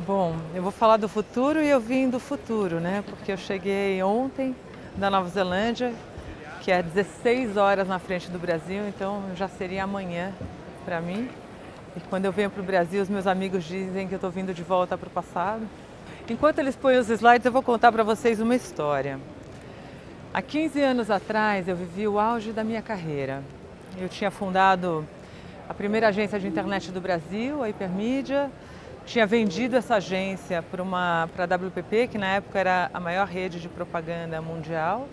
Bom, eu vou falar do futuro e eu vim do futuro, né? Porque eu cheguei ontem da Nova Zelândia, que é 16 horas na frente do Brasil, então já seria amanhã para mim. E quando eu venho para o Brasil, os meus amigos dizem que eu estou vindo de volta para o passado. Enquanto eles põem os slides, eu vou contar para vocês uma história. Há 15 anos atrás, eu vivi o auge da minha carreira. Eu tinha fundado a primeira agência de internet do Brasil, a Hipermídia. Tinha vendido essa agência para a WPP, que na época era a maior rede de propaganda mundial.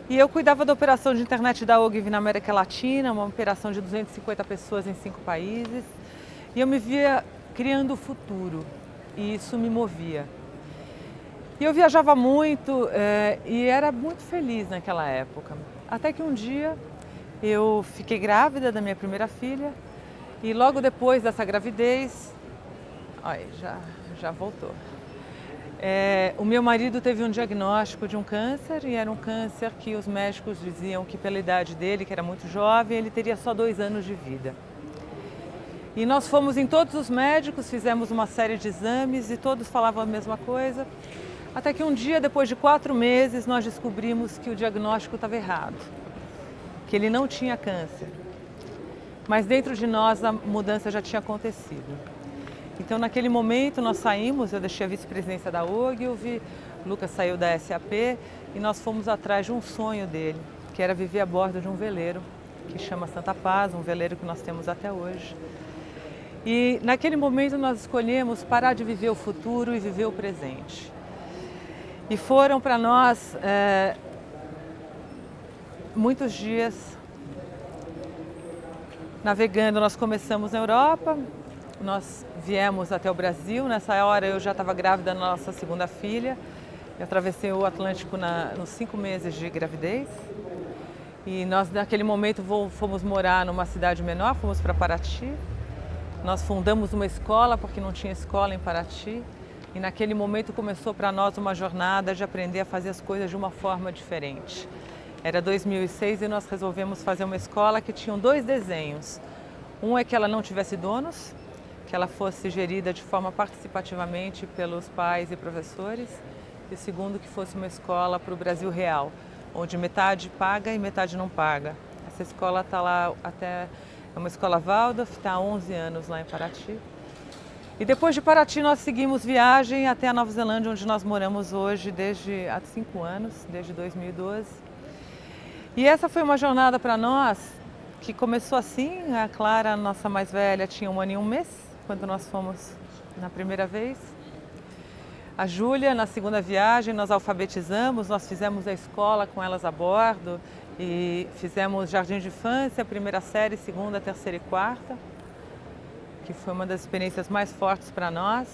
E eu cuidava da operação de internet da Ogilvy na América Latina, uma operação de 250 pessoas em 5 países. E eu me via criando o futuro, e isso me movia. E eu viajava muito e era muito feliz naquela época. Até que um dia eu fiquei grávida da minha primeira filha e logo depois dessa gravidez, olha, já voltou. O meu marido teve um diagnóstico de um câncer e era um câncer que os médicos diziam que pela idade dele, que era muito jovem, ele teria só 2 anos de vida. E nós fomos em todos os médicos, fizemos uma série de exames e todos falavam a mesma coisa. Até que um dia, depois de 4 meses, nós descobrimos que o diagnóstico estava errado, que ele não tinha câncer. Mas dentro de nós a mudança já tinha acontecido. Então naquele momento nós saímos, eu deixei a vice-presidência da Ogilvy, o Lucas saiu da SAP e nós fomos atrás de um sonho dele, que era viver a bordo de um veleiro, que chama Santa Paz, um veleiro que nós temos até hoje. E naquele momento nós escolhemos parar de viver o futuro e viver o presente. E foram para nós muitos dias navegando. Nós começamos na Europa, nós viemos até o Brasil. Nessa hora eu já estava grávida da nossa segunda filha. Eu atravessei o Atlântico nos 5 meses de gravidez. E nós naquele momento fomos morar numa cidade menor, fomos para Paraty. Nós fundamos uma escola porque não tinha escola em Paraty. E naquele momento começou para nós uma jornada de aprender a fazer as coisas de uma forma diferente. Era 2006 e nós resolvemos fazer uma escola que tinha 2 desenhos. Um é que ela não tivesse donos, que ela fosse gerida de forma participativamente pelos pais e professores. E o segundo, que fosse uma escola para o Brasil real, onde metade paga e metade não paga. Essa escola está lá até... É uma escola Waldorf, está há 11 anos lá em Paraty. E depois de Paraty nós seguimos viagem até a Nova Zelândia, onde nós moramos hoje há 5 anos, desde 2012. E essa foi uma jornada para nós que começou assim. A Clara, nossa mais velha, tinha 1 ano e 1 mês, quando nós fomos na primeira vez. A Júlia, na segunda viagem, nós alfabetizamos, nós fizemos a escola com elas a bordo e fizemos jardim de infância, primeira série, segunda, terceira e quarta, que foi uma das experiências mais fortes para nós.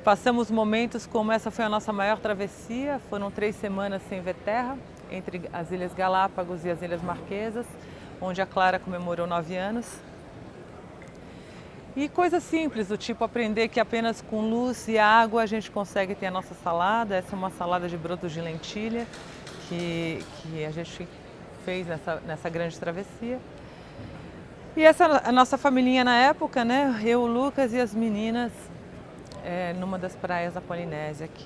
Passamos momentos como essa foi a nossa maior travessia, foram 3 semanas sem ver terra, entre as Ilhas Galápagos e as Ilhas Marquesas, onde a Clara comemorou 9 anos. E coisas simples, do tipo aprender que apenas com luz e água a gente consegue ter a nossa salada. Essa é uma salada de brotos de lentilha que a gente fez nessa grande travessia. E essa a nossa familhinha na época, né? Eu, o Lucas e as meninas, numa das praias da Polinésia aqui.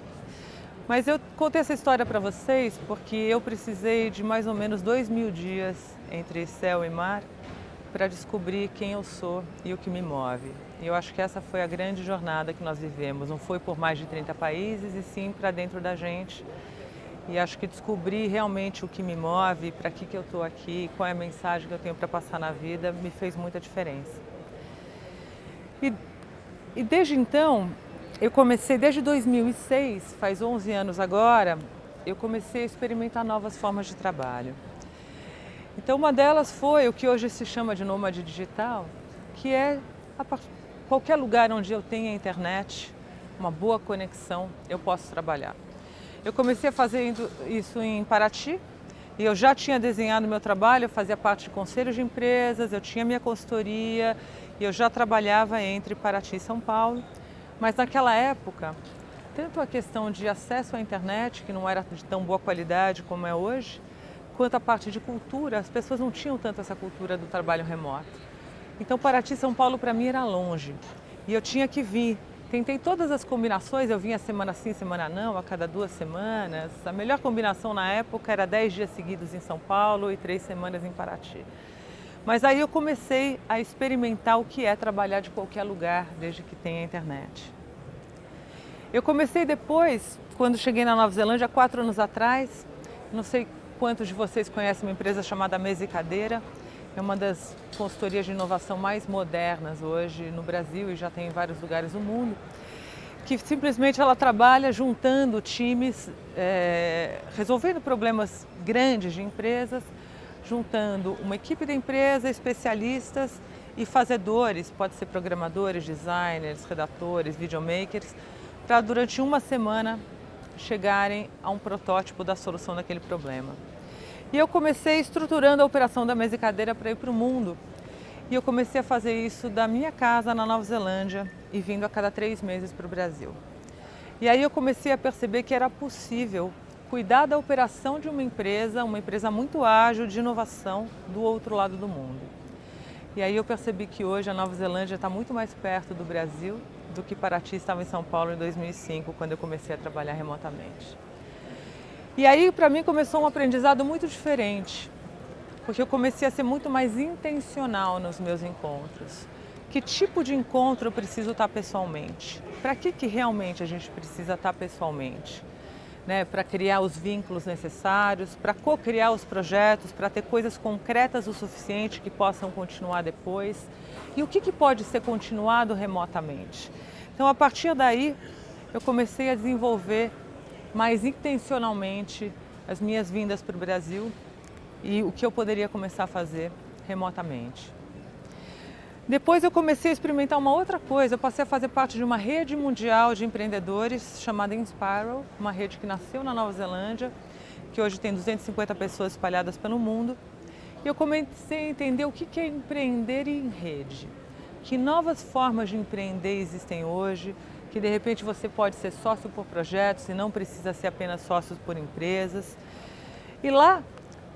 Mas eu contei essa história para vocês porque eu precisei de mais ou menos 2.000 dias entre céu e mar para descobrir quem eu sou e o que me move. E eu acho que essa foi a grande jornada que nós vivemos. Não foi por mais de 30 países, e sim para dentro da gente. E acho que descobrir realmente o que me move, para que eu estou aqui, qual é a mensagem que eu tenho para passar na vida, me fez muita diferença. E desde então, eu comecei, desde 2006, faz 11 anos agora, eu comecei a experimentar novas formas de trabalho. Então uma delas foi o que hoje se chama de nômade digital, que é qualquer lugar onde eu tenha internet, uma boa conexão, eu posso trabalhar. Eu comecei a fazer isso em Paraty e eu já tinha desenhado meu trabalho, eu fazia parte de conselhos de empresas, eu tinha minha consultoria e eu já trabalhava entre Paraty e São Paulo. Mas naquela época, tanto a questão de acesso à internet, que não era de tão boa qualidade como é hoje, quanto a parte de cultura, as pessoas não tinham tanto essa cultura do trabalho remoto. Então Paraty e São Paulo para mim era longe e eu tinha que vir Tentei todas as combinações, eu vinha semana sim, semana não, a cada 2 semanas. A melhor combinação na época era 10 dias seguidos em São Paulo e 3 semanas em Paraty. Mas aí eu comecei a experimentar o que é trabalhar de qualquer lugar, desde que tenha internet. Eu comecei depois, quando cheguei na Nova Zelândia, 4 anos atrás. Não sei quantos de vocês conhecem uma empresa chamada Mesa e Cadeira. É uma das consultorias de inovação mais modernas hoje no Brasil e já tem em vários lugares do mundo, que simplesmente ela trabalha juntando times, resolvendo problemas grandes de empresas, juntando uma equipe da empresa, especialistas e fazedores, pode ser programadores, designers, redatores, videomakers, para durante uma semana chegarem a um protótipo da solução daquele problema. E eu comecei estruturando a operação da Mesa e Cadeira para ir para o mundo. E eu comecei a fazer isso da minha casa na Nova Zelândia e vindo a cada 3 meses para o Brasil. E aí eu comecei a perceber que era possível cuidar da operação de uma empresa muito ágil de inovação do outro lado do mundo. E aí eu percebi que hoje a Nova Zelândia está muito mais perto do Brasil do que Paraty estava em São Paulo em 2005, quando eu comecei a trabalhar remotamente. E aí, para mim, começou um aprendizado muito diferente, porque eu comecei a ser muito mais intencional nos meus encontros. Que tipo de encontro eu preciso estar pessoalmente? Para que realmente a gente precisa estar pessoalmente? Para criar os vínculos necessários, para co-criar os projetos, para ter coisas concretas o suficiente que possam continuar depois. E o que pode ser continuado remotamente? Então, a partir daí, eu comecei a desenvolver mais intencionalmente as minhas vindas para o Brasil e o que eu poderia começar a fazer remotamente. Depois eu comecei a experimentar uma outra coisa, eu passei a fazer parte de uma rede mundial de empreendedores chamada Inspiral, uma rede que nasceu na Nova Zelândia, que hoje tem 250 pessoas espalhadas pelo mundo. E eu comecei a entender o que é empreender em rede, que novas formas de empreender existem hoje, que de repente você pode ser sócio por projetos e não precisa ser apenas sócio por empresas. E lá,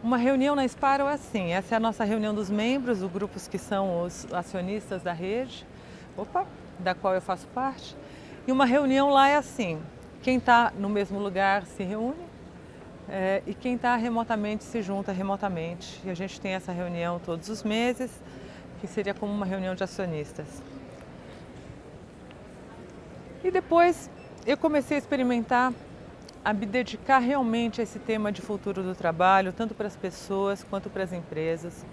uma reunião na Inspiral é assim, essa é a nossa reunião dos membros, os grupos que são os acionistas da rede, da qual eu faço parte. E uma reunião lá é assim, quem está no mesmo lugar se reúne e quem está remotamente se junta remotamente. E a gente tem essa reunião todos os meses, que seria como uma reunião de acionistas. E depois eu comecei a experimentar, a me dedicar realmente a esse tema de futuro do trabalho, tanto para as pessoas quanto para as empresas.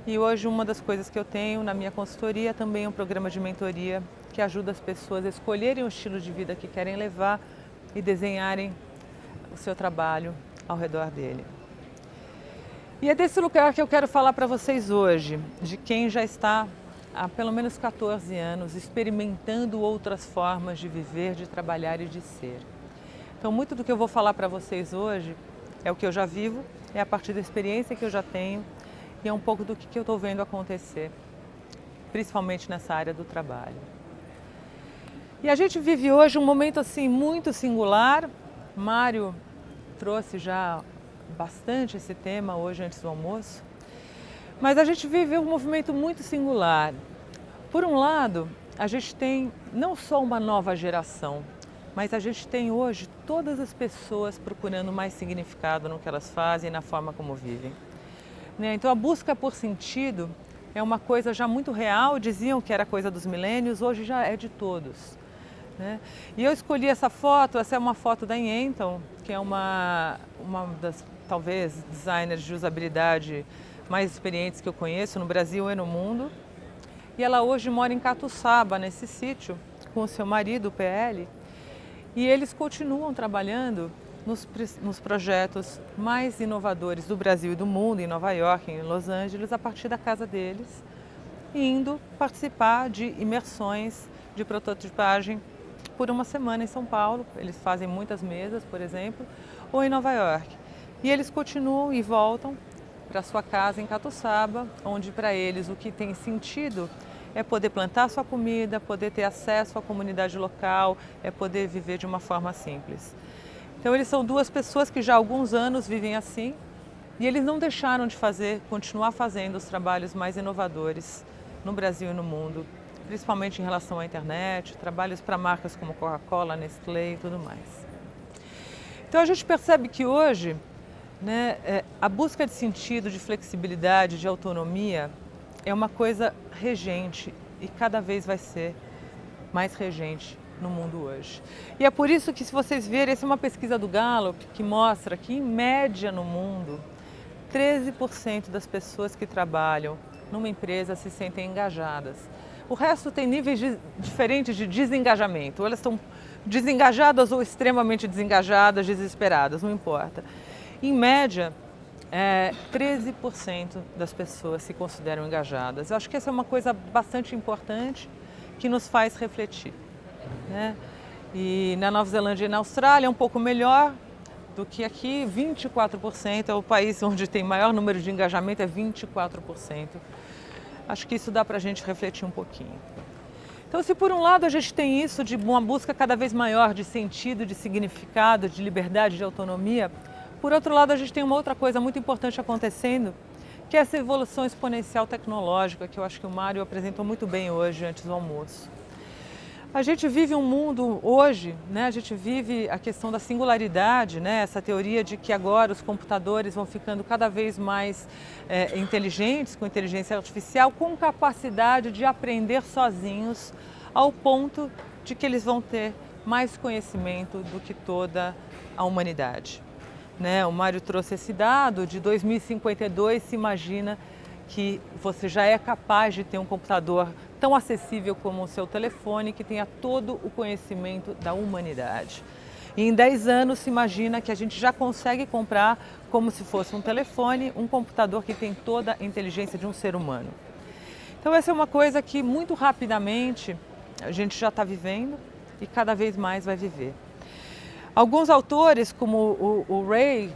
E hoje uma das coisas que eu tenho na minha consultoria também é um programa de mentoria que ajuda as pessoas a escolherem o estilo de vida que querem levar e desenharem o seu trabalho ao redor dele. E é desse lugar que eu quero falar para vocês hoje, de quem já está há pelo menos 14 anos experimentando outras formas de viver, de trabalhar e de ser. Então, muito do que eu vou falar para vocês hoje é o que eu já vivo, é a partir da experiência que eu já tenho e é um pouco do que eu estou vendo acontecer, principalmente nessa área do trabalho. E a gente vive hoje um momento assim muito singular. Mário trouxe já bastante esse tema hoje antes do almoço. Mas a gente vive um movimento muito singular. Por um lado, a gente tem não só uma nova geração, mas a gente tem hoje todas as pessoas procurando mais significado no que elas fazem e na forma como vivem. Então a busca por sentido é uma coisa já muito real, diziam que era coisa dos milênios, hoje já é de todos. E eu escolhi essa foto, essa é uma foto da Yenton, que é uma das, talvez, designers de usabilidade mais experientes que eu conheço no Brasil e no mundo. E ela hoje mora em Catuçaba, nesse sítio, com o seu marido, o PL. E eles continuam trabalhando nos projetos mais inovadores do Brasil e do mundo, em Nova York, em Los Angeles, a partir da casa deles, indo participar de imersões de prototipagem por uma semana em São Paulo. Eles fazem muitas mesas, por exemplo, ou em Nova York. E eles continuam e voltam para sua casa em Catuçaba, onde para eles o que tem sentido é poder plantar sua comida, poder ter acesso à comunidade local, é poder viver de uma forma simples. Então eles são duas pessoas que já há alguns anos vivem assim e eles não deixaram de continuar fazendo os trabalhos mais inovadores no Brasil e no mundo principalmente em relação à internet, trabalhos para marcas como Coca-Cola, Nestlé e tudo mais. Então a gente percebe que hoje, né, a busca de sentido, de flexibilidade, de autonomia é uma coisa regente e cada vez vai ser mais regente no mundo hoje. E é por isso que, se vocês verem, essa é uma pesquisa do Gallup que mostra que, em média no mundo, 13% das pessoas que trabalham numa empresa se sentem engajadas. O resto tem níveis diferentes de desengajamento. Ou elas estão desengajadas ou extremamente desengajadas, desesperadas, não importa. Em média, 13% das pessoas se consideram engajadas. Eu acho que essa é uma coisa bastante importante que nos faz refletir, né? E na Nova Zelândia e na Austrália é um pouco melhor do que aqui, 24%, é o país onde tem maior número de engajamento, é 24%. Acho que isso dá para a gente refletir um pouquinho. Então, se por um lado a gente tem isso de uma busca cada vez maior de sentido, de significado, de liberdade, de autonomia, por outro lado a gente tem uma outra coisa muito importante acontecendo, que é essa evolução exponencial tecnológica, que eu acho que o Mário apresentou muito bem hoje, antes do almoço. A gente vive um mundo hoje, né, a gente vive a questão da singularidade, né, essa teoria de que agora os computadores vão ficando cada vez mais inteligentes, com inteligência artificial, com capacidade de aprender sozinhos, ao ponto de que eles vão ter mais conhecimento do que toda a humanidade. Né? O Mário trouxe esse dado, de 2052 se imagina que você já é capaz de ter um computador tão acessível como o seu telefone, que tenha todo o conhecimento da humanidade. E em 10 anos se imagina que a gente já consegue comprar, como se fosse um telefone, um computador que tem toda a inteligência de um ser humano. Então essa é uma coisa que muito rapidamente a gente já está vivendo e cada vez mais vai viver. Alguns autores, como o Ray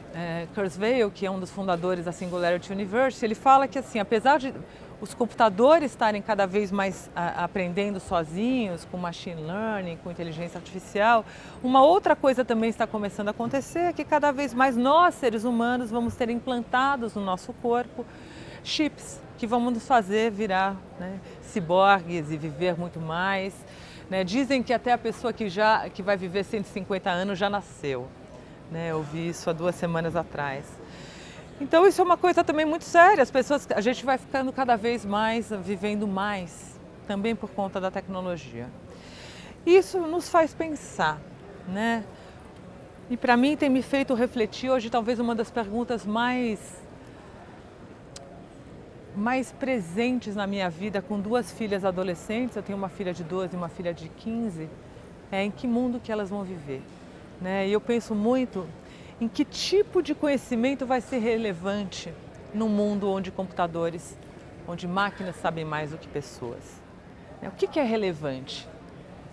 Kurzweil, que é um dos fundadores da Singularity University, ele fala que, assim, apesar de os computadores estarem cada vez mais aprendendo sozinhos, com machine learning, com inteligência artificial, uma outra coisa também está começando a acontecer, é que cada vez mais nós, seres humanos, vamos ter implantados no nosso corpo chips que vão nos fazer virar, né, ciborgues e viver muito mais. Né? Dizem que até a pessoa que vai viver 150 anos já nasceu. Né? Eu vi isso há 2 semanas atrás. Então isso é uma coisa também muito séria. A gente vai ficando cada vez mais, vivendo mais, também por conta da tecnologia. Isso nos faz pensar, né? E para mim tem me feito refletir hoje, talvez uma das perguntas mais presentes na minha vida, com 2 filhas adolescentes, eu tenho uma filha de 12 e uma filha de 15, é em que mundo que elas vão viver, né? E eu penso muito em que tipo de conhecimento vai ser relevante num mundo onde computadores, onde máquinas sabem mais do que pessoas. O que é relevante?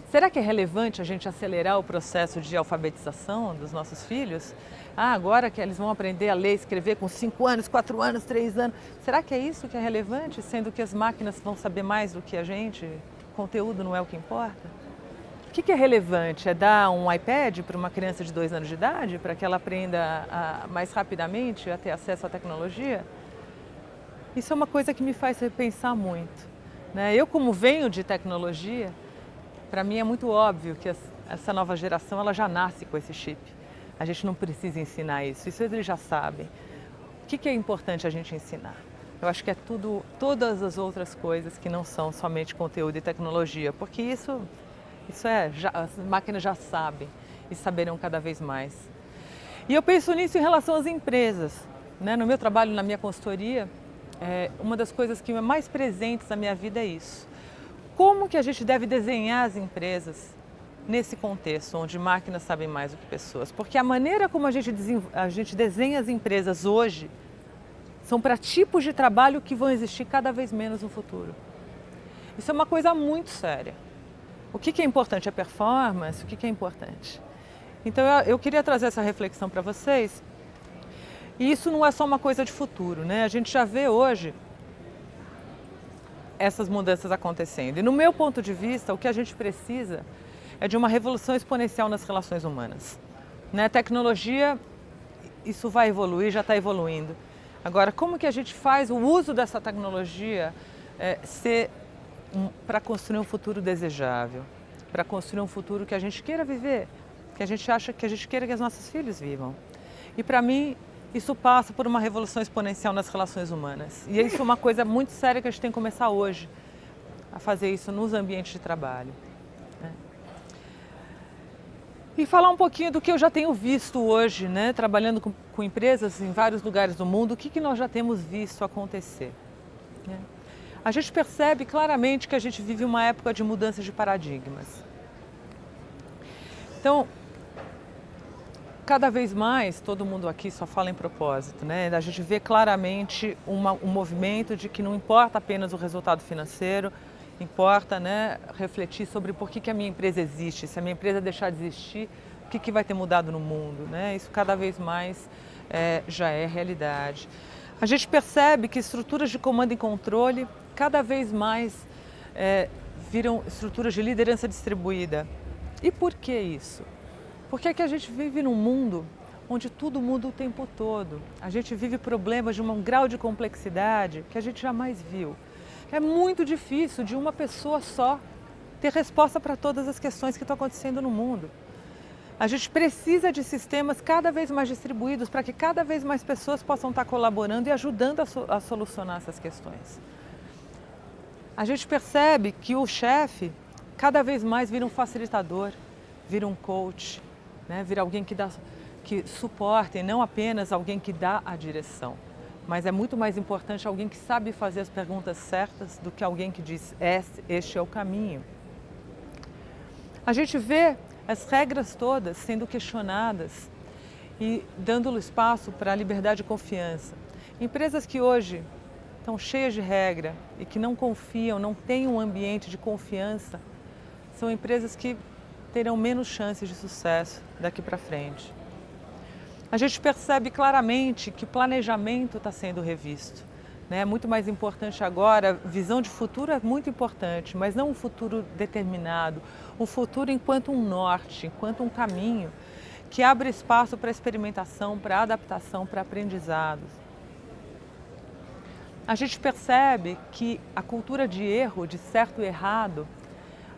Será que é relevante a gente acelerar o processo de alfabetização dos nossos filhos? Agora que eles vão aprender a ler e escrever com 5 anos, 4 anos, 3 anos. Será que é isso que é relevante, sendo que as máquinas vão saber mais do que a gente? O conteúdo não é o que importa? O que é relevante? É dar um iPad para uma criança de 2 anos de idade, para que ela aprenda mais rapidamente a ter acesso à tecnologia? Isso é uma coisa que me faz repensar muito. Né? Eu, como venho de tecnologia, para mim é muito óbvio que essa nova geração ela já nasce com esse chip. A gente não precisa ensinar isso eles já sabem. O que é importante a gente ensinar? Eu acho que é todas as outras coisas que não são somente conteúdo e tecnologia, porque isso as máquinas já sabem e saberão cada vez mais. E eu penso nisso em relação às empresas. Né? No meu trabalho, na minha consultoria, uma das coisas que é mais presentes na minha vida é isso. Como que a gente deve desenhar as empresas nesse contexto, onde máquinas sabem mais do que pessoas? Porque a maneira como a gente desenha as empresas hoje são para tipos de trabalho que vão existir cada vez menos no futuro. Isso é uma coisa muito séria. O que é importante? A performance? O que é importante? Então eu queria trazer essa reflexão para vocês. E isso não é só uma coisa de futuro, né? A gente já vê hoje essas mudanças acontecendo. E no meu ponto de vista, o que a gente precisa é de uma revolução exponencial nas relações humanas. Né? Tecnologia, isso vai evoluir, já está evoluindo. Agora, como que a gente faz o uso dessa tecnologia ser para construir um futuro desejável, para construir um futuro que a gente queira viver, que a gente acha que a gente queira que os nossos filhos vivam. E para mim, isso passa por uma revolução exponencial nas relações humanas. E isso é uma coisa muito séria que a gente tem que começar hoje, a fazer isso nos ambientes de trabalho. Né? E falar um pouquinho do que eu já tenho visto hoje, né? Trabalhando com empresas em vários lugares do mundo, o que nós já temos visto acontecer. Né? A gente percebe claramente que a gente vive uma época de mudança de paradigmas. Então, cada vez mais, todo mundo aqui só fala em propósito, né? A gente vê claramente um movimento de que não importa apenas o resultado financeiro, importa, né, refletir sobre por que a minha empresa existe. Se a minha empresa deixar de existir, o que vai ter mudado no mundo, né? Isso cada vez mais já é realidade. A gente percebe que estruturas de comando e controle cada vez mais viram estruturas de liderança distribuída. E por que isso? Porque é que a gente vive num mundo onde tudo muda o tempo todo. A gente vive problemas de um grau de complexidade que a gente jamais viu. É muito difícil de uma pessoa só ter resposta para todas as questões que estão acontecendo no mundo. A gente precisa de sistemas cada vez mais distribuídos para que cada vez mais pessoas possam estar colaborando e ajudando a solucionar essas questões. A gente percebe que o chefe cada vez mais vira um facilitador, vira um coach, né? Vira alguém que suporta e não apenas alguém que dá a direção. Mas é muito mais importante alguém que sabe fazer as perguntas certas do que alguém que diz, este é o caminho. A gente vê as regras todas sendo questionadas e dando espaço para a liberdade e confiança. Empresas que hoje estão cheias de regra e que não confiam, não têm um ambiente de confiança, são empresas que terão menos chances de sucesso daqui para frente. A gente percebe claramente que o planejamento está sendo revisto. Né? É muito mais importante agora, visão de futuro é muito importante, mas não um futuro determinado, um futuro enquanto um norte, enquanto um caminho que abre espaço para experimentação, para adaptação, para aprendizados. A gente percebe que a cultura de erro, de certo e errado,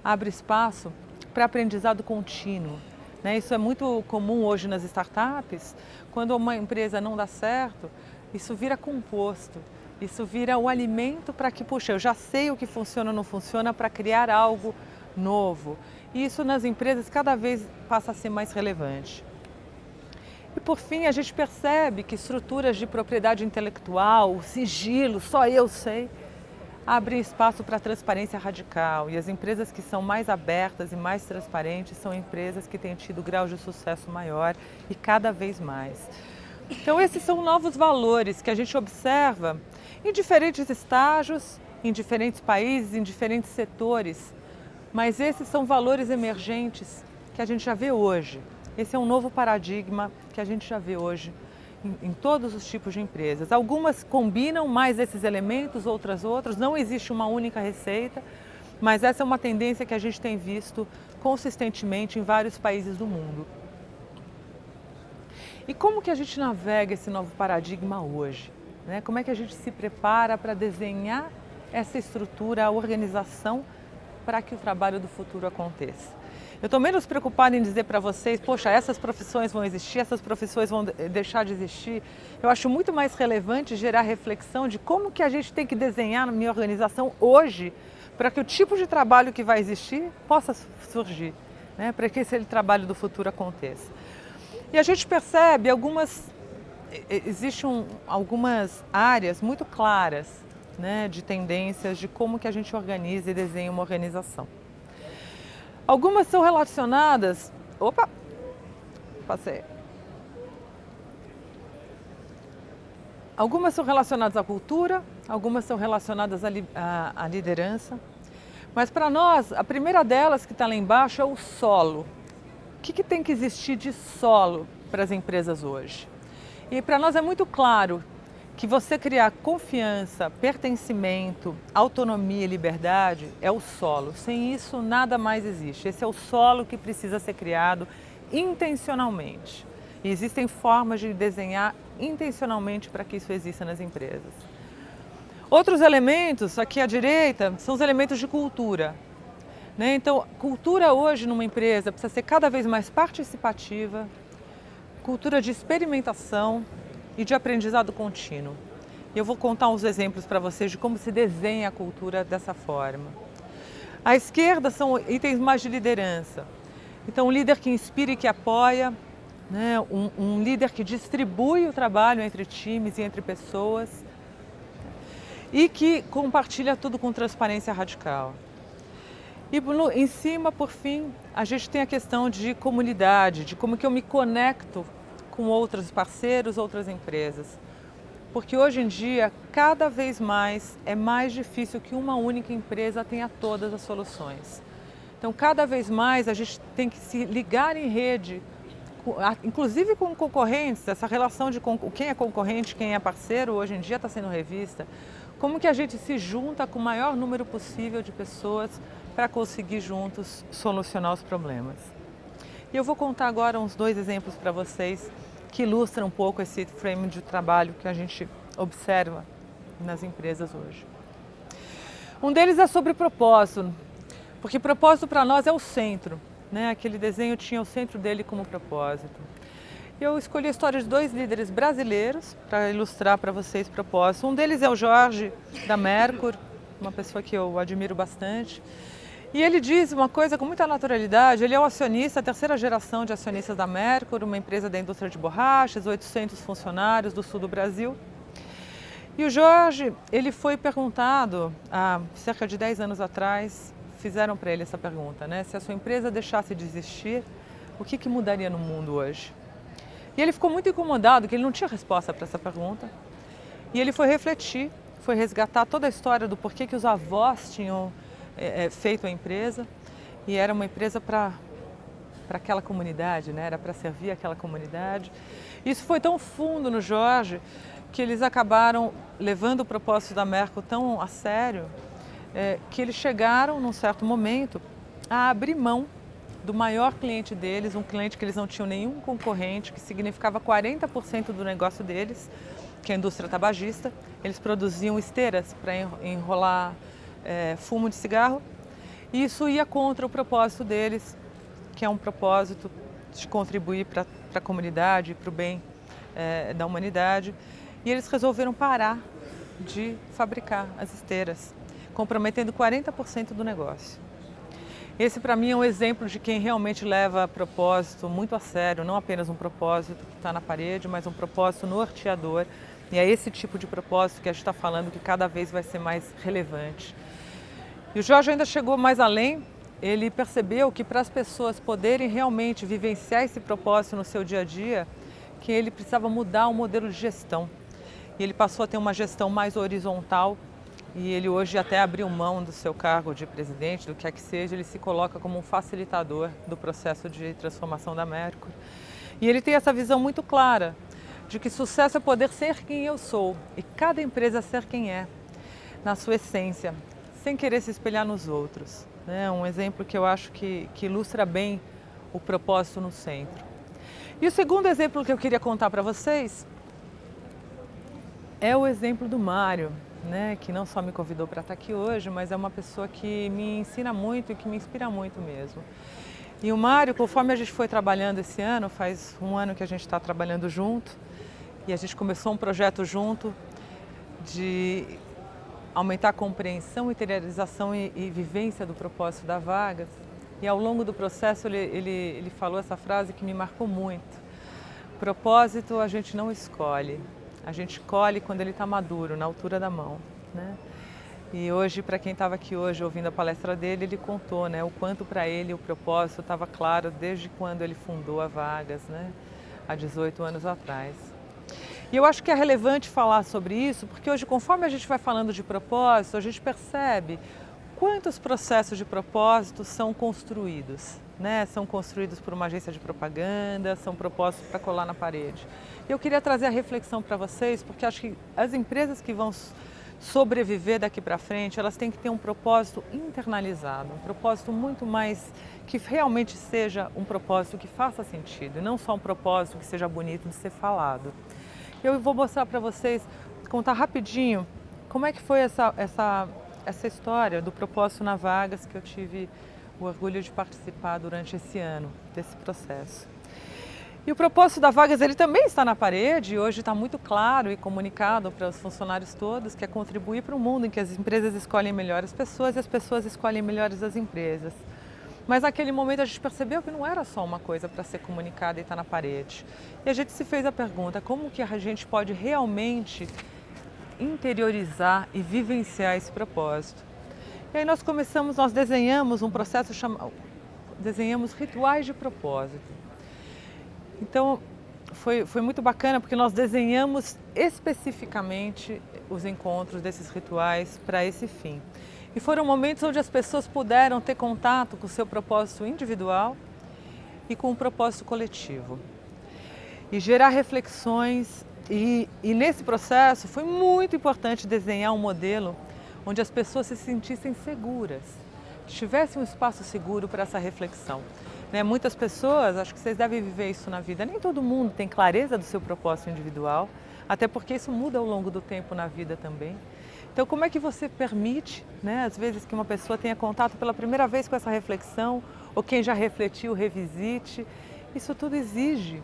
abre espaço para aprendizado contínuo. Isso é muito comum hoje nas startups. Quando uma empresa não dá certo, isso vira composto, isso vira o alimento para que, puxa, eu já sei o que funciona ou não funciona para criar algo novo. E isso nas empresas cada vez passa a ser mais relevante. E por fim, a gente percebe que estruturas de propriedade intelectual, sigilo, só eu sei, abrem espaço para transparência radical. E as empresas que são mais abertas e mais transparentes são empresas que têm tido grau de sucesso maior e cada vez mais. Então esses são novos valores que a gente observa em diferentes estágios, em diferentes países, em diferentes setores. Mas esses são valores emergentes que a gente já vê hoje. Esse é um novo paradigma que a gente já vê hoje em todos os tipos de empresas. Algumas combinam mais esses elementos, outros. Não existe uma única receita, mas essa é uma tendência que a gente tem visto consistentemente em vários países do mundo. E como que a gente navega esse novo paradigma hoje? Né? Como é que a gente se prepara para desenhar essa estrutura, a organização para que o trabalho do futuro aconteça? Eu estou menos preocupada em dizer para vocês, poxa, essas profissões vão existir, essas profissões vão deixar de existir. Eu acho muito mais relevante gerar reflexão de como que a gente tem que desenhar na minha organização hoje para que o tipo de trabalho que vai existir possa surgir, né? Para que esse trabalho do futuro aconteça. E a gente percebe existem algumas áreas muito claras, né, de tendências de como que a gente organiza e desenha uma organização. Algumas são relacionadas... Opa! Passei. Algumas são relacionadas à cultura, algumas são relacionadas à liderança. Mas para nós, a primeira delas que está lá embaixo é o solo. O que tem que existir de solo para as empresas hoje? E para nós é muito claro que você criar confiança, pertencimento, autonomia e liberdade é o solo. Sem isso, nada mais existe. Esse é o solo que precisa ser criado intencionalmente. E existem formas de desenhar intencionalmente para que isso exista nas empresas. Outros elementos, aqui à direita, são os elementos de cultura, né? Então, cultura hoje numa empresa precisa ser cada vez mais participativa, cultura de experimentação e de aprendizado contínuo. E eu vou contar uns exemplos para vocês de como se desenha a cultura dessa forma. À esquerda são itens mais de liderança. Então, um líder que inspira e que apoia, né? Um líder que distribui o trabalho entre times e entre pessoas e que compartilha tudo com transparência radical. E em cima, por fim, a gente tem a questão de comunidade, de como que eu me conecto com outros parceiros, outras empresas. Porque hoje em dia, cada vez mais, é mais difícil que uma única empresa tenha todas as soluções. Então, cada vez mais, a gente tem que se ligar em rede, inclusive com concorrentes. Essa relação de quem é concorrente, quem é parceiro, hoje em dia está sendo revista. Como que a gente se junta com o maior número possível de pessoas para conseguir juntos solucionar os problemas. E eu vou contar agora uns 2 exemplos para vocês que ilustram um pouco esse frame de trabalho que a gente observa nas empresas hoje. Um deles é sobre propósito, porque propósito para nós é o centro, né? Aquele desenho tinha o centro dele como propósito. Eu escolhi a história de 2 líderes brasileiros para ilustrar para vocês propósito. Um deles é o Jorge da Mercur, uma pessoa que eu admiro bastante. E ele diz uma coisa com muita naturalidade. Ele é o acionista, a 3ª geração de acionistas da Mercur, uma empresa da indústria de borrachas, 800 funcionários do sul do Brasil. E o Jorge, ele foi perguntado há cerca de 10 anos atrás, fizeram para ele essa pergunta, né? Se a sua empresa deixasse de existir, o que mudaria no mundo hoje? E ele ficou muito incomodado, que ele não tinha resposta para essa pergunta. E ele foi refletir, foi resgatar toda a história do porquê que os avós tinham feito a empresa. E era uma empresa para aquela comunidade, né? Era para servir aquela comunidade. Isso foi tão fundo no Jorge que eles acabaram levando o propósito da Mercur tão a sério que eles chegaram, num certo momento, a abrir mão do maior cliente deles, um cliente que eles não tinham nenhum concorrente, que significava 40% do negócio deles, que é a indústria tabagista. Eles produziam esteiras para enrolar fumo de cigarro, e isso ia contra o propósito deles, que é um propósito de contribuir para a comunidade, para o bem da humanidade. E eles resolveram parar de fabricar as esteiras, comprometendo 40% do negócio. Esse, para mim, é um exemplo de quem realmente leva propósito muito a sério, não apenas um propósito que está na parede, mas um propósito norteador. E é esse tipo de propósito que a gente está falando que cada vez vai ser mais relevante. E o Jorge ainda chegou mais além. Ele percebeu que para as pessoas poderem realmente vivenciar esse propósito no seu dia a dia, que ele precisava mudar o modelo de gestão. E ele passou a ter uma gestão mais horizontal. E ele hoje até abriu mão do seu cargo de presidente, do que é que seja, ele se coloca como um facilitador do processo de transformação da Mercur. E ele tem essa visão muito clara de que sucesso é poder ser quem eu sou e cada empresa ser quem é, na sua essência, sem querer se espelhar nos outros. Né? Um exemplo que eu acho que ilustra bem o propósito no centro. E o segundo exemplo que eu queria contar para vocês é o exemplo do Mário, né, que não só me convidou para estar aqui hoje, mas é uma pessoa que me ensina muito e que me inspira muito mesmo. E o Mário, conforme a gente foi trabalhando esse ano, faz um ano que a gente está trabalhando junto, e a gente começou um projeto junto de aumentar a compreensão, interiorização e vivência do propósito da Vagas. E ao longo do processo ele falou essa frase que me marcou muito. Propósito a gente não escolhe. A gente colhe quando ele está maduro, na altura da mão, né? E hoje, para quem estava aqui hoje ouvindo a palestra dele, ele contou, né, o quanto para ele o propósito estava claro desde quando ele fundou a Vagas, né, há 18 anos atrás. E eu acho que é relevante falar sobre isso, porque hoje, conforme a gente vai falando de propósito, a gente percebe quantos processos de propósito são construídos, né? São construídos por uma agência de propaganda, são propósitos para colar na parede. Eu queria trazer a reflexão para vocês, porque acho que as empresas que vão sobreviver daqui para frente, elas têm que ter um propósito internalizado, um propósito muito mais, que realmente seja um propósito que faça sentido, e não só um propósito que seja bonito de ser falado. Eu vou mostrar para vocês, contar rapidinho como é que foi essa história do propósito na Vagas, que eu tive o orgulho de participar durante esse ano, desse processo. E o propósito da Vagas, ele também está na parede, e hoje está muito claro e comunicado para os funcionários todos, que é contribuir para um mundo em que as empresas escolhem melhores pessoas e as pessoas escolhem melhores as empresas. Mas naquele momento a gente percebeu que não era só uma coisa para ser comunicada e estar na parede. E a gente se fez a pergunta, como que a gente pode realmente interiorizar e vivenciar esse propósito? E aí nós desenhamos um processo chamado, desenhamos rituais de propósito. Então foi muito bacana porque nós desenhamos especificamente os encontros desses rituais para esse fim. E foram momentos onde as pessoas puderam ter contato com o seu propósito individual e com o propósito coletivo. E gerar reflexões. E nesse processo foi muito importante desenhar um modelo onde as pessoas se sentissem seguras, que tivessem um espaço seguro para essa reflexão. Muitas pessoas, acho que vocês devem viver isso na vida, nem todo mundo tem clareza do seu propósito individual, até porque isso muda ao longo do tempo na vida também. Então, como é que você permite, às vezes, que uma pessoa tenha contato pela primeira vez com essa reflexão, ou quem já refletiu, revisite? Isso tudo exige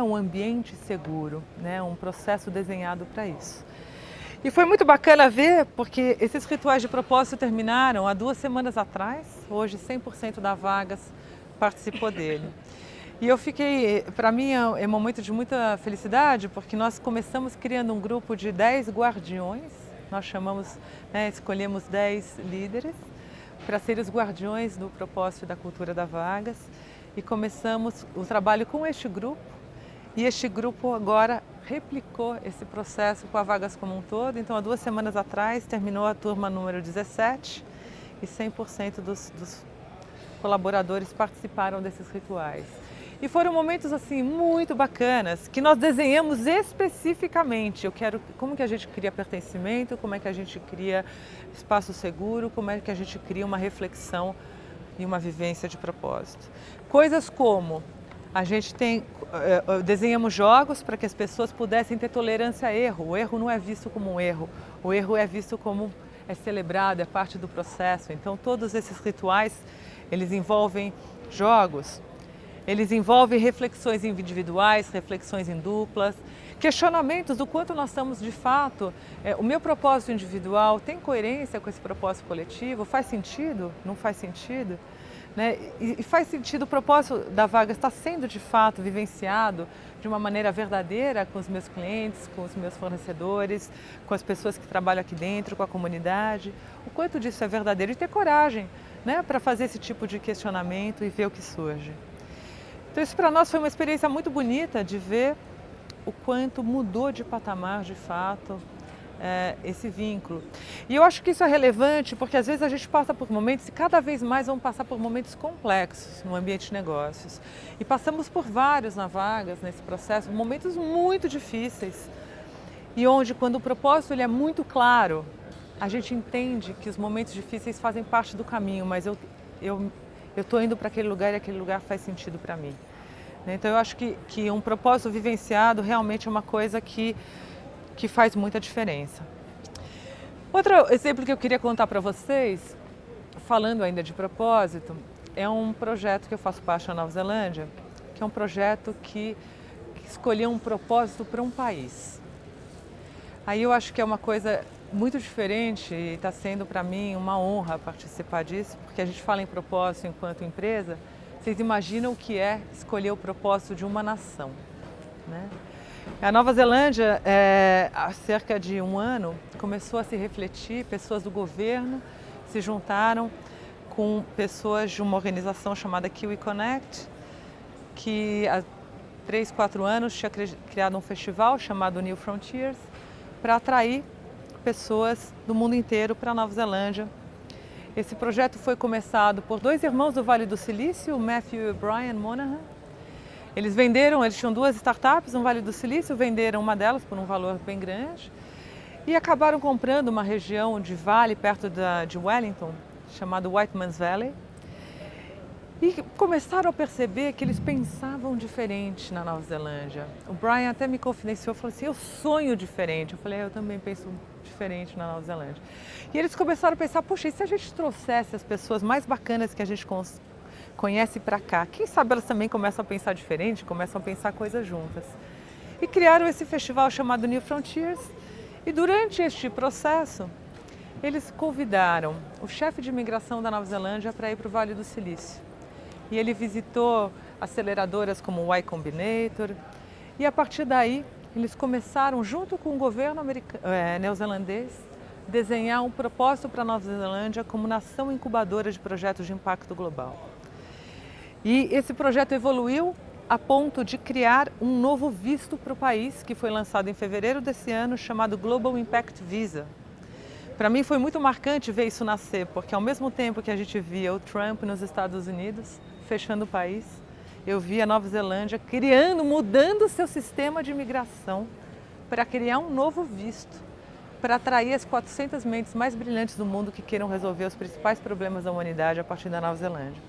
um ambiente seguro, um processo desenhado para isso. E foi muito bacana ver, porque esses rituais de propósito terminaram há 2 semanas atrás, hoje 100% da Vagas participou dele. E eu fiquei, para mim é um momento de muita felicidade, porque nós começamos criando um grupo de 10 guardiões, nós escolhemos 10 líderes para serem os guardiões do propósito e da cultura da Vagas, e começamos o trabalho com este grupo, e este grupo agora replicou esse processo com a Vagas como um todo. Então, há 2 semanas atrás terminou a turma número 17 e 100% dos colaboradores participaram desses rituais. E foram momentos assim muito bacanas, que nós desenhamos especificamente. Como que a gente cria pertencimento, como é que a gente cria espaço seguro, como é que a gente cria uma reflexão e uma vivência de propósito. Coisas como desenhamos jogos para que as pessoas pudessem ter tolerância a erro. O erro não é visto como um erro, o erro é visto como é celebrado, é parte do processo. Então todos esses rituais, eles envolvem jogos, eles envolvem reflexões individuais, reflexões em duplas, questionamentos do quanto nós estamos de fato, o meu propósito individual tem coerência com esse propósito coletivo, faz sentido, não faz sentido? E faz sentido, o propósito da Vagas está sendo de fato vivenciado de uma maneira verdadeira com os meus clientes, com os meus fornecedores, com as pessoas que trabalham aqui dentro, com a comunidade, o quanto disso é verdadeiro e ter coragem para fazer esse tipo de questionamento e ver o que surge. Então isso para nós foi uma experiência muito bonita de ver o quanto mudou de patamar de fato esse vínculo. E eu acho que isso é relevante porque às vezes a gente passa por momentos, e cada vez mais vamos passar por momentos complexos no ambiente de negócios. E passamos por vários na Vagas nesse processo, momentos muito difíceis. E onde, quando o propósito ele é muito claro, a gente entende que os momentos difíceis fazem parte do caminho, mas eu estou indo para aquele lugar e aquele lugar faz sentido para mim. Então eu acho que um propósito vivenciado realmente é uma coisa que faz muita diferença. Outro exemplo que eu queria contar para vocês, falando ainda de propósito, é um projeto que eu faço parte na Nova Zelândia, que é um projeto que escolheu um propósito para um país. Aí eu acho que é uma coisa muito diferente e está sendo para mim uma honra participar disso, porque a gente fala em propósito enquanto empresa, vocês imaginam o que é escolher o propósito de uma nação, A Nova Zelândia, há cerca de 1 ano, começou a se refletir, pessoas do governo se juntaram com pessoas de uma organização chamada Kiwi Connect, que há 3, 4 anos tinha criado um festival chamado New Frontiers para atrair pessoas do mundo inteiro para a Nova Zelândia. Esse projeto foi começado por 2 irmãos do Vale do Silício, Matthew e Brian Monahan. Eles tinham 2 startups no Vale do Silício, venderam uma delas por um valor bem grande e acabaram comprando uma região de vale perto de Wellington, chamada Whiteman's Valley. E começaram a perceber que eles pensavam diferente na Nova Zelândia. O Brian até me confidenciou, falou assim, eu sonho diferente. Eu falei, eu também penso diferente na Nova Zelândia. E eles começaram a pensar, puxa, e se a gente trouxesse as pessoas mais bacanas que a gente conhece para cá? Quem sabe elas também começam a pensar diferente, começam a pensar coisas juntas. E criaram esse festival chamado New Frontiers. E durante este processo, eles convidaram o chefe de imigração da Nova Zelândia para ir para o Vale do Silício. E ele visitou aceleradoras como o Y Combinator. E a partir daí, eles começaram, junto com o governo neozelandês, desenhar um propósito para a Nova Zelândia como nação incubadora de projetos de impacto global. E esse projeto evoluiu a ponto de criar um novo visto para o país, que foi lançado em fevereiro desse ano, chamado Global Impact Visa. Para mim foi muito marcante ver isso nascer, porque ao mesmo tempo que a gente via o Trump nos Estados Unidos, fechando o país, eu via a Nova Zelândia mudando seu sistema de imigração para criar um novo visto, para atrair as 400 mentes mais brilhantes do mundo que queiram resolver os principais problemas da humanidade a partir da Nova Zelândia.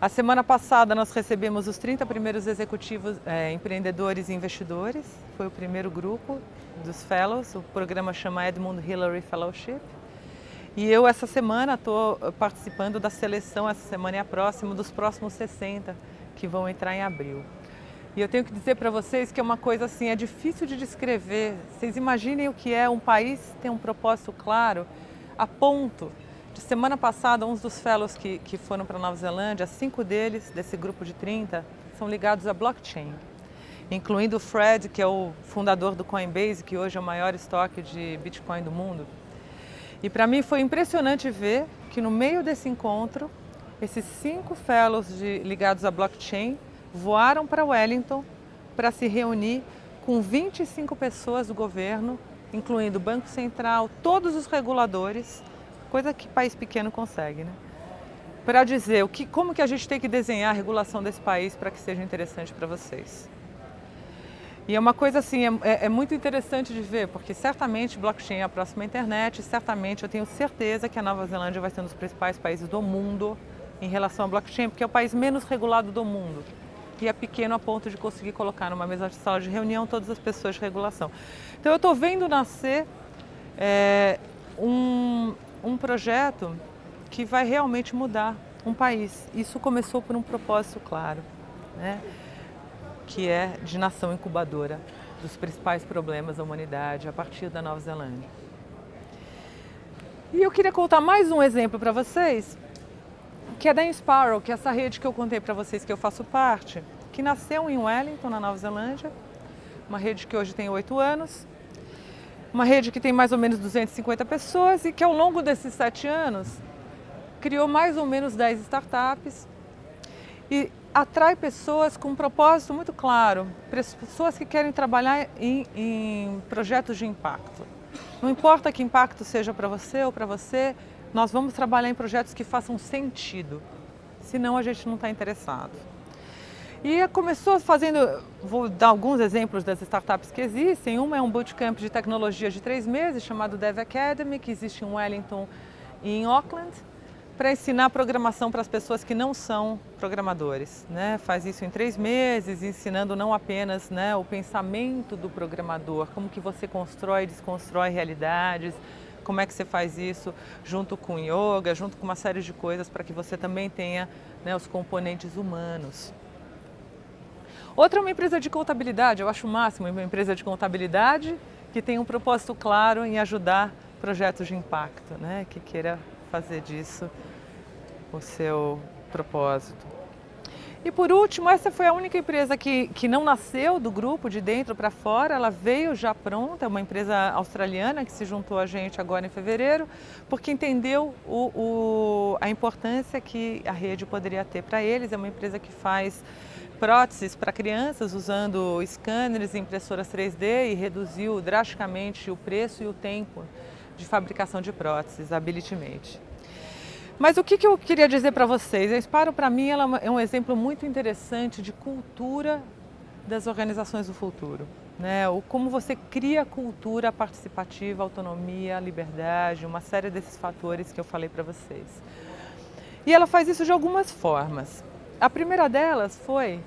A semana passada nós recebemos os 30 primeiros executivos, empreendedores e investidores, foi o primeiro grupo dos Fellows, o programa chama Edmund Hillary Fellowship. E eu essa semana estou participando da seleção, essa semana e a próxima, dos próximos 60 que vão entrar em abril. E eu tenho que dizer para vocês que é uma coisa assim, é difícil de descrever. Vocês imaginem o que é um país ter um propósito claro, a ponto de semana passada, uns dos fellows que foram para a Nova Zelândia, 5 deles, desse grupo de 30, são ligados a blockchain, incluindo o Fred, que é o fundador do Coinbase, que hoje é o maior estoque de Bitcoin do mundo. E para mim foi impressionante ver que no meio desse encontro, esses 5 fellows ligados a blockchain voaram para Wellington para se reunir com 25 pessoas do governo, incluindo o Banco Central, todos os reguladores, coisa que país pequeno consegue, né? Para dizer como que a gente tem que desenhar a regulação desse país para que seja interessante para vocês. E é uma coisa assim, é muito interessante de ver, porque certamente blockchain é a próxima internet, certamente eu tenho certeza que a Nova Zelândia vai ser um dos principais países do mundo em relação a blockchain, porque é o país menos regulado do mundo e é pequeno a ponto de conseguir colocar numa mesma sala de reunião todas as pessoas de regulação. Então eu estou vendo nascer um projeto que vai realmente mudar um país. Isso começou por um propósito claro, né? Que é de nação incubadora dos principais problemas da humanidade a partir da Nova Zelândia. E eu queria contar mais um exemplo para vocês, que é da Inspiral, que é essa rede que eu contei para vocês que eu faço parte, que nasceu em Wellington, na Nova Zelândia, uma rede que hoje tem 8 anos, uma rede que tem mais ou menos 250 pessoas e que ao longo desses 7 anos criou mais ou menos 10 startups e atrai pessoas com um propósito muito claro, pessoas que querem trabalhar em projetos de impacto. Não importa que impacto seja para você ou para você, nós vamos trabalhar em projetos que façam sentido, senão a gente não está interessado. E começou fazendo, vou dar alguns exemplos das startups que existem. Uma é um bootcamp de tecnologia de 3 meses, chamado Dev Academy, que existe em Wellington e em Auckland, para ensinar programação para as pessoas que não são programadores, né? Faz isso em 3 meses, ensinando não apenas, né, o pensamento do programador, como que você constrói e desconstrói realidades, como é que você faz isso junto com yoga, junto com uma série de coisas para que você também tenha, né, os componentes humanos. Outra é uma empresa de contabilidade, eu acho o máximo, uma empresa de contabilidade que tem um propósito claro em ajudar projetos de impacto, né, que queira fazer disso o seu propósito. E por último, essa foi a única empresa que não nasceu do grupo de dentro para fora, ela veio já pronta, é uma empresa australiana que se juntou a gente agora em fevereiro, porque entendeu a importância que a rede poderia ter para eles. É uma empresa que faz próteses para crianças usando scanners e impressoras 3D e reduziu drasticamente o preço e o tempo de fabricação de próteses, a AbilityMate. Mas o que eu queria dizer para vocês? A Inspiral, para mim, ela é um exemplo muito interessante de cultura das organizações do futuro, né? Como você cria cultura participativa, autonomia, liberdade, uma série desses fatores que eu falei para vocês. E ela faz isso de algumas formas. A primeira delas foi,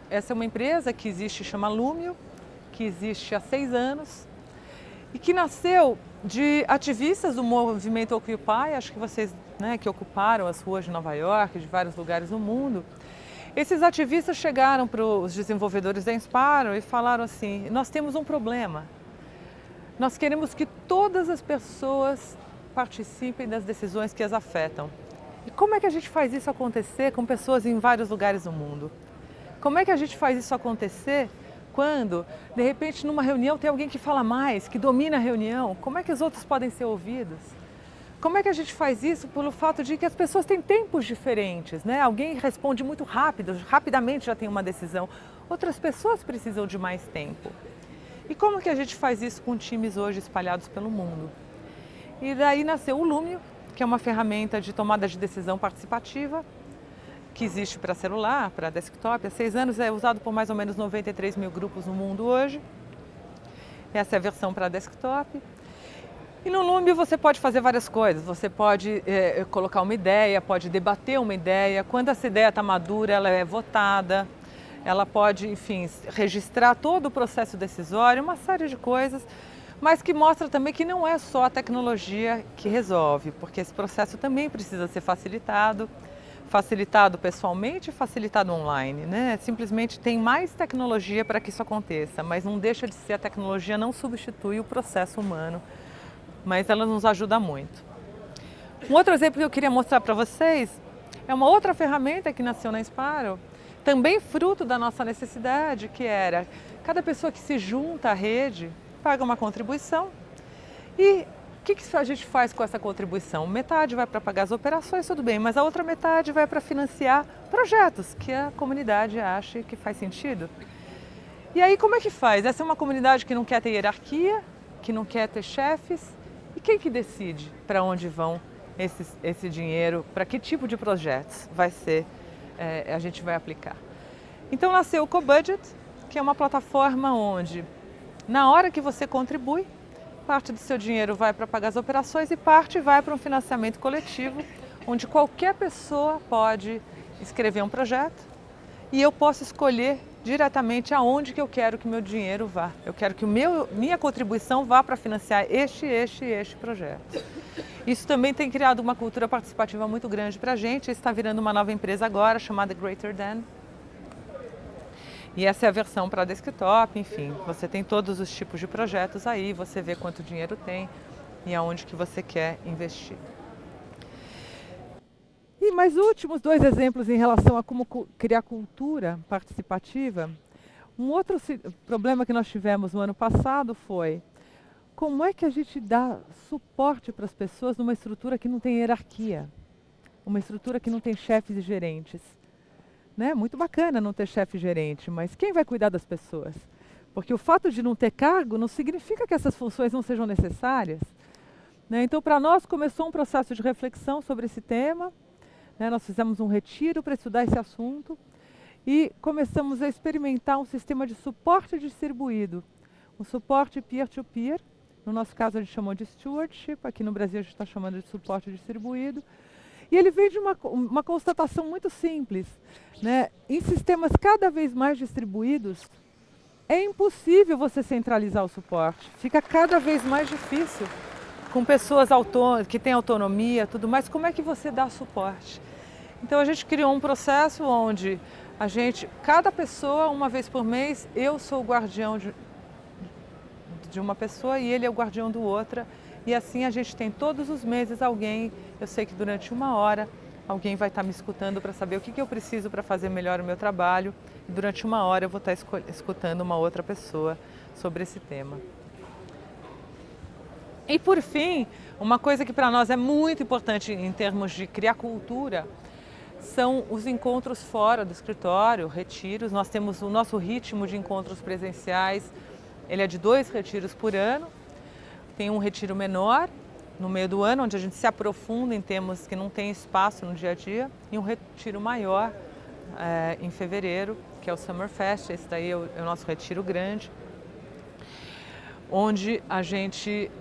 essa é uma empresa que existe, chama Lumio, que existe há 6 anos e que nasceu de ativistas do movimento Occupy, acho que vocês, né, que ocuparam as ruas de Nova York, de vários lugares do mundo. Esses ativistas chegaram para os desenvolvedores da Inspire e falaram assim: nós temos um problema, nós queremos que todas as pessoas participem das decisões que as afetam. E como é que a gente faz isso acontecer com pessoas em vários lugares do mundo? Como é que a gente faz isso acontecer quando, de repente, numa reunião tem alguém que fala mais, que domina a reunião? Como é que os outros podem ser ouvidos? Como é que a gente faz isso pelo fato de que as pessoas têm tempos diferentes, né? Alguém responde muito rápido, rapidamente já tem uma decisão. Outras pessoas precisam de mais tempo. E como que a gente faz isso com times hoje espalhados pelo mundo? E daí nasceu o Lumio, que é uma ferramenta de tomada de decisão participativa, que existe para celular, para desktop. Há 6 anos é usado por mais ou menos 93 mil grupos no mundo hoje. Essa é a versão para desktop. E no Lumio você pode fazer várias coisas. Você pode colocar uma ideia, pode debater uma ideia. Quando essa ideia está madura, ela é votada. Ela pode, enfim, registrar todo o processo decisório, uma série de coisas, mas que mostra também que não é só a tecnologia que resolve, porque esse processo também precisa ser facilitado pessoalmente e facilitado online, né? Simplesmente tem mais tecnologia para que isso aconteça, mas não deixa de ser, a tecnologia não substitui o processo humano, mas ela nos ajuda muito. Um outro exemplo que eu queria mostrar para vocês é uma outra ferramenta que nasceu na Inspire, também fruto da nossa necessidade, que era cada pessoa que se junta à rede paga uma contribuição. E o que a gente faz com essa contribuição? Metade vai para pagar as operações, tudo bem, mas a outra metade vai para financiar projetos que a comunidade acha que faz sentido. E aí como é que faz? Essa é uma comunidade que não quer ter hierarquia, que não quer ter chefes. E quem que decide para onde vão esse dinheiro, para que tipo de projetos vai ser, a gente vai aplicar? Então nasceu o CoBudget, que é uma plataforma onde, na hora que você contribui, parte do seu dinheiro vai para pagar as operações e parte vai para um financiamento coletivo, onde qualquer pessoa pode escrever um projeto e eu posso escolher diretamente aonde que eu quero que meu dinheiro vá. Eu quero que minha contribuição vá para financiar este projeto. Isso também tem criado uma cultura participativa muito grande para a gente. Está virando uma nova empresa agora, chamada Greater Than. E essa é a versão para desktop, enfim. Você tem todos os tipos de projetos aí, você vê quanto dinheiro tem e aonde que você quer investir. E mais últimos 2 exemplos em relação a como criar cultura participativa. Um outro problema que nós tivemos no ano passado foi como é que a gente dá suporte para as pessoas numa estrutura que não tem hierarquia, uma estrutura que não tem chefes e gerentes. Né? Muito bacana não ter chefe e gerente, mas quem vai cuidar das pessoas? Porque o fato de não ter cargo não significa que essas funções não sejam necessárias. Né? Então, para nós, começou um processo de reflexão sobre esse tema. Né? Nós fizemos um retiro para estudar esse assunto e começamos a experimentar um sistema de suporte distribuído, um suporte peer-to-peer. No nosso caso, a gente chamou de stewardship, aqui no Brasil a gente está chamando de suporte distribuído. E ele veio de uma constatação muito simples. Né? Em sistemas cada vez mais distribuídos, é impossível você centralizar o suporte. Fica cada vez mais difícil. Com pessoas que têm autonomia, tudo mais, como é que você dá suporte? Então a gente criou um processo onde cada pessoa, uma vez por mês, eu sou o guardião de uma pessoa e ele é o guardião do outra. E assim a gente tem todos os meses alguém, eu sei que durante 1 hora, alguém vai estar me escutando para saber o que eu preciso para fazer melhor o meu trabalho. E durante 1 hora eu vou estar escutando uma outra pessoa sobre esse tema. E por fim, uma coisa que para nós é muito importante em termos de criar cultura, são os encontros fora do escritório, retiros. Nós temos o nosso ritmo de encontros presenciais, ele é de 2 retiros por ano. Tem um retiro menor no meio do ano, onde a gente se aprofunda em temas que não tem espaço no dia a dia, e um retiro maior em fevereiro, que é o Summer Fest. Esse daí é o nosso retiro grande, onde a gente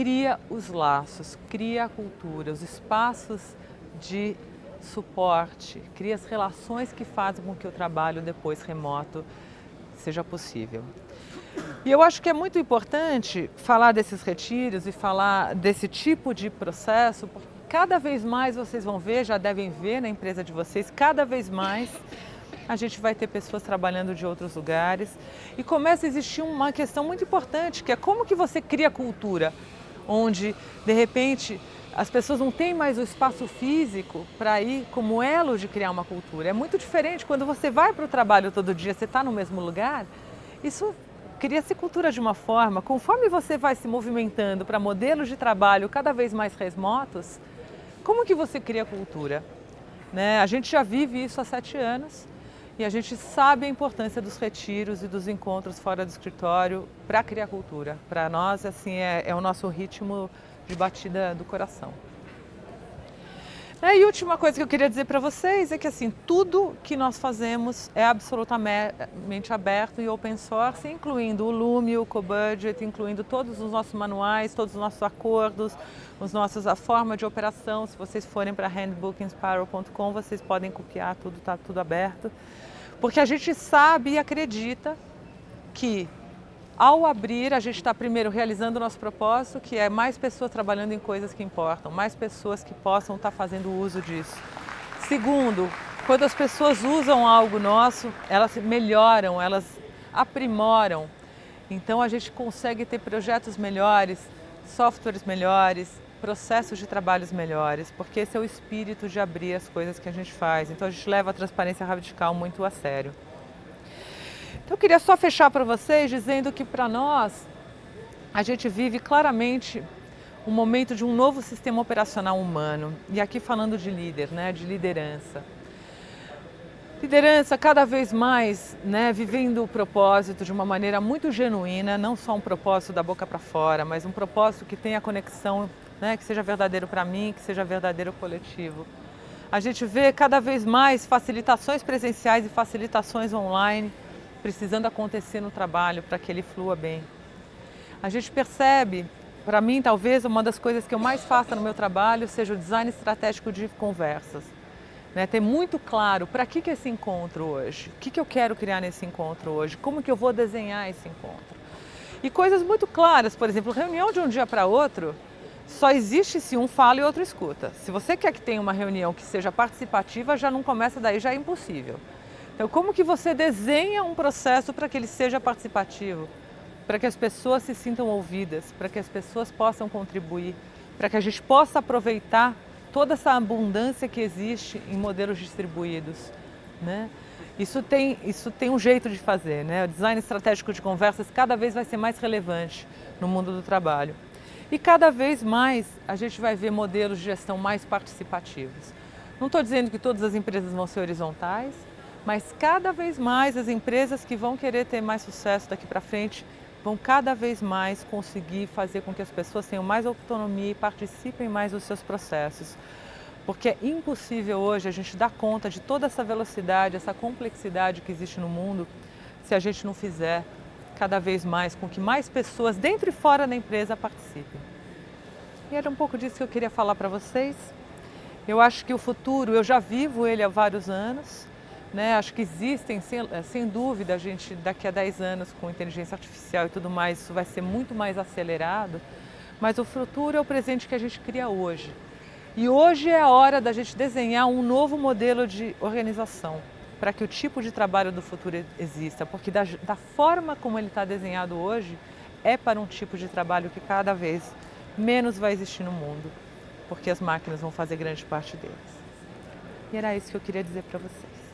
cria os laços, cria a cultura, os espaços de suporte, cria as relações que fazem com que o trabalho depois remoto seja possível. E eu acho que é muito importante falar desses retiros e falar desse tipo de processo, porque cada vez mais vocês vão ver, já devem ver na empresa de vocês, cada vez mais a gente vai ter pessoas trabalhando de outros lugares e começa a existir uma questão muito importante, que é como que você cria cultura, onde de repente as pessoas não têm mais o espaço físico para ir como elo de criar uma cultura. É muito diferente quando você vai para o trabalho todo dia, você está no mesmo lugar, isso cria-se cultura de uma forma, conforme você vai se movimentando para modelos de trabalho cada vez mais remotos, como que você cria cultura? Né? A gente já vive isso há 7 anos e a gente sabe a importância dos retiros e dos encontros fora do escritório para criar cultura. Para nós, assim, é o nosso ritmo de batida do coração. E a última coisa que eu queria dizer para vocês é que assim, tudo que nós fazemos é absolutamente aberto e open source, incluindo o Lume, o CoBudget, incluindo todos os nossos manuais, todos os nossos acordos, a forma de operação. Se vocês forem para handbookinspiral.com, vocês podem copiar tudo, está tudo aberto. Porque a gente sabe e acredita que ao abrir, a gente está primeiro realizando o nosso propósito, que é mais pessoas trabalhando em coisas que importam, mais pessoas que possam estar fazendo uso disso. Segundo, quando as pessoas usam algo nosso, elas melhoram, elas aprimoram. Então a gente consegue ter projetos melhores, softwares melhores, processos de trabalhos melhores, porque esse é o espírito de abrir as coisas que a gente faz. Então a gente leva a transparência radical muito a sério. Então eu queria só fechar para vocês dizendo que para nós, a gente vive claramente um momento de um novo sistema operacional humano. E aqui falando de líder, né, de liderança. Liderança cada vez mais, né, vivendo o propósito de uma maneira muito genuína, não só um propósito da boca para fora, mas um propósito que tenha conexão, né, que seja verdadeiro para mim, que seja verdadeiro coletivo. A gente vê cada vez mais facilitações presenciais e facilitações online precisando acontecer no trabalho para que ele flua bem. A gente percebe, para mim talvez uma das coisas que eu mais faço no meu trabalho seja o design estratégico de conversas. Né? Ter muito claro para que esse encontro hoje, o que eu quero criar nesse encontro hoje, como que eu vou desenhar esse encontro. E coisas muito claras, por exemplo, reunião de um dia para outro, só existe se um fala e outro escuta. Se você quer que tenha uma reunião que seja participativa, já não começa daí, já é impossível. Então, como que você desenha um processo para que ele seja participativo? Para que as pessoas se sintam ouvidas, para que as pessoas possam contribuir, para que a gente possa aproveitar toda essa abundância que existe em modelos distribuídos, né? Isso tem um jeito de fazer, né? O design estratégico de conversas cada vez vai ser mais relevante no mundo do trabalho. E cada vez mais a gente vai ver modelos de gestão mais participativos. Não estou dizendo que todas as empresas vão ser horizontais, mas cada vez mais as empresas que vão querer ter mais sucesso daqui para frente vão cada vez mais conseguir fazer com que as pessoas tenham mais autonomia e participem mais dos seus processos. Porque é impossível hoje a gente dar conta de toda essa velocidade, essa complexidade que existe no mundo, se a gente não fizer cada vez mais com que mais pessoas dentro e fora da empresa participem. E era um pouco disso que eu queria falar para vocês. Eu acho que o futuro, eu já vivo ele há vários anos. Né? Acho que existem, sem dúvida, a gente daqui a 10 anos com inteligência artificial e tudo mais, isso vai ser muito mais acelerado, mas o futuro é o presente que a gente cria hoje. E hoje é a hora da gente desenhar um novo modelo de organização para que o tipo de trabalho do futuro exista, porque da forma como ele está desenhado hoje, é para um tipo de trabalho que cada vez menos vai existir no mundo, porque as máquinas vão fazer grande parte deles. E era isso que eu queria dizer para vocês.